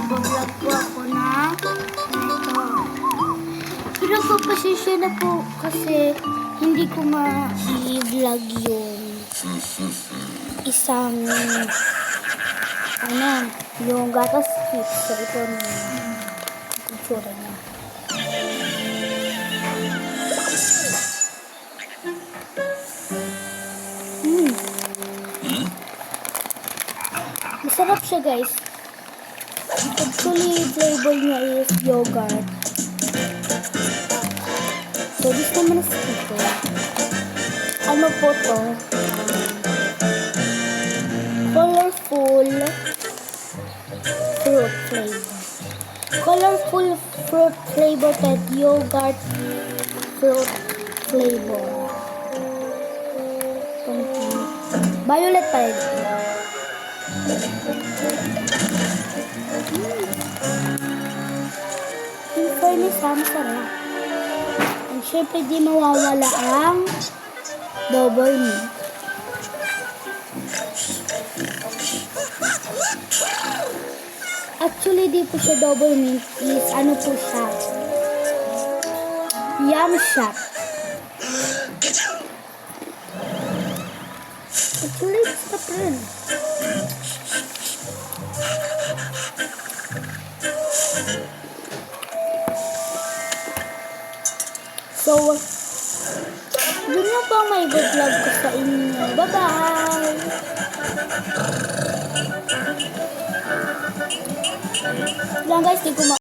Magbablog po ako na ito. Pero po, pasensya na po kasi hindi ko ma-i-vlog yung isang yung gatas kit. So, ito na yung itsura niya. Masarap siya, guys. Actually, flavor niya is yogurt. So, this naman is ito. Ano po to? Colorful fruit flavor. Colorful fruit flavor at yogurt fruit flavor. Violet pa rin. In fairness, masarap. And syempre, di mawawala ang double mint. Actually, di po siya double mint. Is ano po siya? Yum shot. Actually, it's the print. So, yun na po ang may good vlog ko sa inyo. Bye-bye! Lang guys, di ko